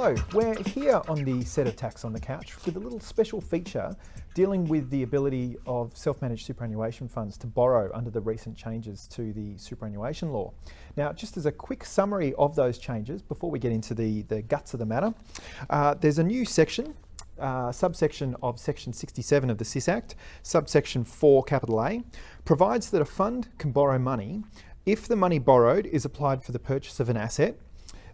Hello, we're here on the set of Tax on the Couch with a little special feature dealing with the ability of self-managed superannuation funds to borrow under the recent changes to the superannuation law. Now, just as a quick summary of those changes before we get into the guts of the matter, there's a new section, subsection of Section 67 of the SIS Act, subsection 4 capital A, provides that a fund can borrow money if the money borrowed is applied for the purchase of an asset.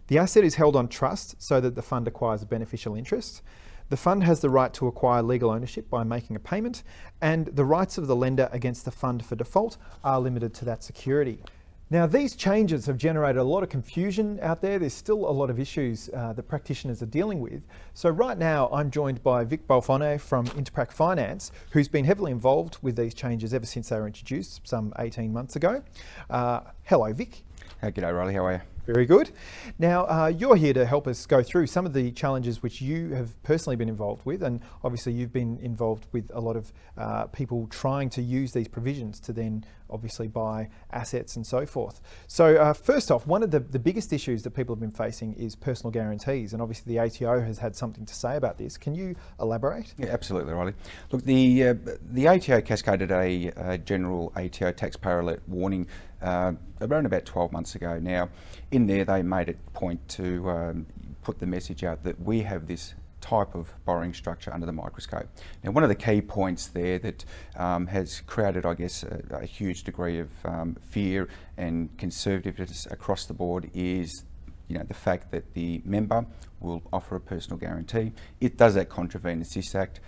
The asset is held on trust so that the fund acquires a beneficial interest. The fund has the right to acquire legal ownership by making a payment, and the rights of the lender against the fund for default are limited to that security. Now, these changes have generated a lot of confusion out there. There's still a lot of issues that practitioners are dealing with. So right now, I'm joined by Vic Bulfone from Interprac Finance, who's been heavily involved with these changes ever since they were introduced some 18 months ago. Hello, Vic. G'day, Riley. How are you? Very good. Now, you're here to help us go through some of the challenges which you have personally been involved with, and obviously you've been involved with a lot of people trying to use these provisions to then obviously buy assets and so forth. So first off, one of the biggest issues that people have been facing is personal guarantees, and obviously the ATO has had something to say about this. Can you elaborate? Yeah, absolutely, Riley. Look, the ATO cascaded a general ATO taxpayer alert warning around about 12 months ago. Now, in there they made it point to put the message out that we have this type of borrowing structure under the microscope. Now, one of the key points there that has created, I guess, a huge degree of fear and conservativeness across the board is, the fact that the member will offer a personal guarantee. It does that contravene the SIS Act.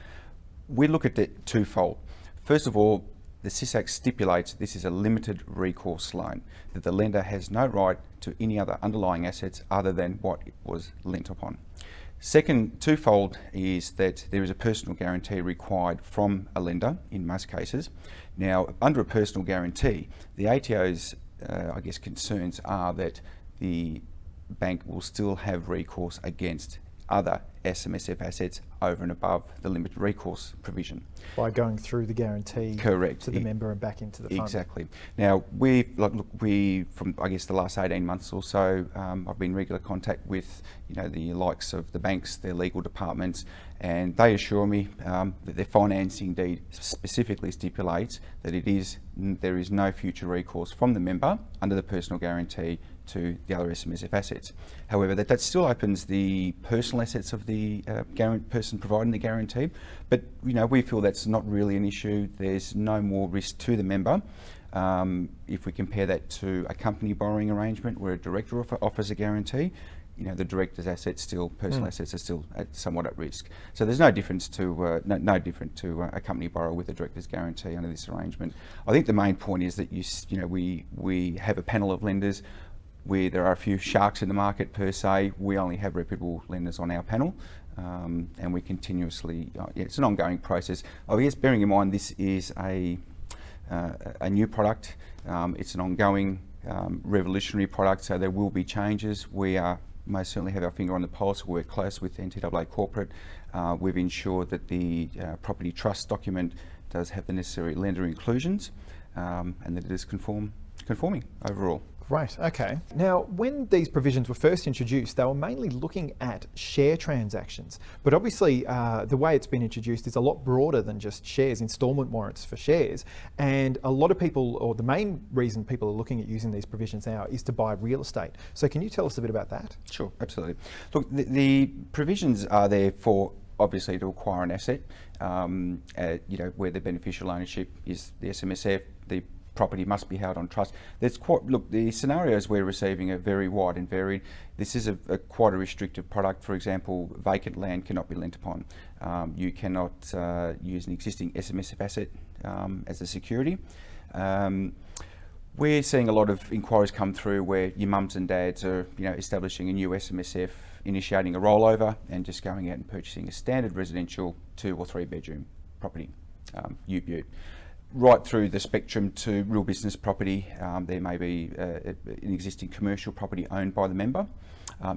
We look at it twofold. First of all, the SIS Act stipulates this is a limited recourse loan, that the lender has no right to any other underlying assets other than what it was lent upon. Second, twofold, is that there is a personal guarantee required from a lender in most cases. Now, under a personal guarantee, the ATO's, concerns are that the bank will still have recourse against other SMSF assets over and above the limited recourse provision. By going through the guarantee Correct. To the member and back into the fund. Exactly. Now, from the last 18 months or so, I've been in regular contact with the likes of the banks, their legal departments, and they assure me that their financing deed specifically stipulates that there is no future recourse from the member under the personal guarantee to the other SMSF assets. However, that still opens the personal assets of the person providing the guarantee, but we feel that's not really an issue. There's no more risk to the member. If we compare that to a company borrowing arrangement where a director offers a guarantee, the director's assets personal assets are still somewhat at risk. So there's no difference to no different to a company borrower with a director's guarantee under this arrangement. I think the main point is that we have a panel of lenders where there are a few sharks in the market per se. We only have reputable lenders on our panel, and we continuously, it's an ongoing process. I guess bearing in mind this is a new product, it's an ongoing revolutionary product, so there will be changes. We most certainly have our finger on the pulse. We work close with NTAA corporate. We've ensured that the property trust document does have the necessary lender inclusions, and that it is conforming overall. Right, okay. Now, when these provisions were first introduced, they were mainly looking at share transactions. But obviously, the way it's been introduced is a lot broader than just shares, instalment warrants for shares. And a lot of people, or the main reason people are looking at using these provisions now is to buy real estate. So can you tell us a bit about that? Sure, absolutely. Look, the provisions are there for obviously to acquire an asset, where the beneficial ownership is the SMSF, the property must be held on trust. The scenarios we're receiving are very wide and varied. This is quite a restrictive product. For example, vacant land cannot be lent upon. You cannot use an existing SMSF asset as a security. We're seeing a lot of inquiries come through where your mums and dads are, establishing a new SMSF, initiating a rollover, and just going out and purchasing a standard residential 2 or 3 bedroom property, ute. Right through the spectrum to real business property. There may be an existing commercial property owned by the member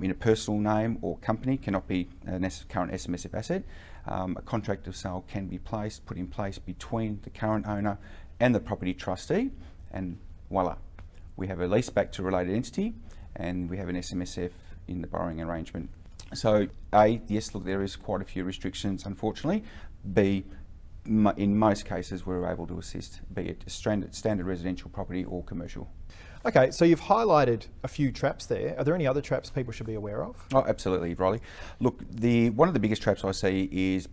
in a personal name or company, cannot be a current SMSF asset. A contract of sale can be put in place between the current owner and the property trustee, and voila, we have a lease back to a related entity, and we have an SMSF in the borrowing arrangement. So A, yes, look, there is quite a few restrictions, unfortunately. B, in most cases we're able to assist, be it standard residential property or commercial. Okay, so you've highlighted a few traps there. Are there any other traps people should be aware of? Oh, absolutely, Riley. Look, one of the biggest traps I see is,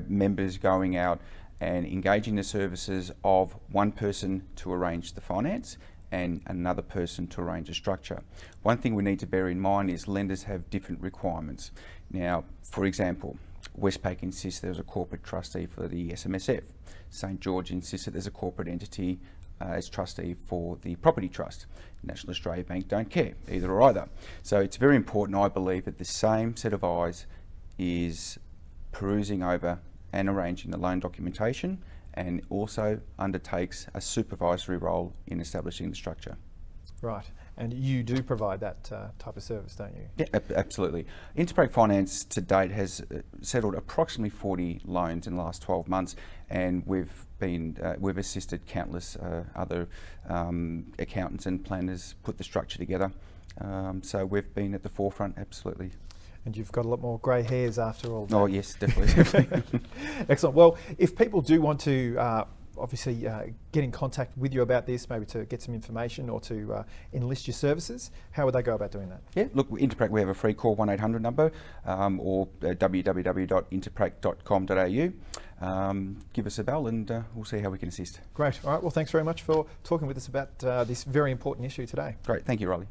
members going out and engaging the services of one person to arrange the finance and another person to arrange a structure. One thing we need to bear in mind is lenders have different requirements. Now, for example, Westpac insists there's a corporate trustee for the SMSF. St George insists that there's a corporate entity as trustee for the property trust. National Australia Bank don't care, either or either. So it's very important, I believe, that the same set of eyes is perusing over and arranging the loan documentation, and also undertakes a supervisory role in establishing the structure. Right, and you do provide that type of service, don't you? Yeah, absolutely. Interpreg Finance to date has settled approximately 40 loans in the last 12 months, and we've assisted countless other accountants and planners put the structure together. So we've been at the forefront, absolutely. And you've got a lot more grey hairs after all that. Oh yes, definitely. Excellent. Well, if people do want to obviously get in contact with you about this, maybe to get some information or to enlist your services, how would they go about doing that? Yeah, look, Interprac, we have a free call 1-800 number or www.interprac.com.au. Give us a bell and we'll see how we can assist. Great. All right. Well, thanks very much for talking with us about this very important issue today. Great. Thank you, Riley.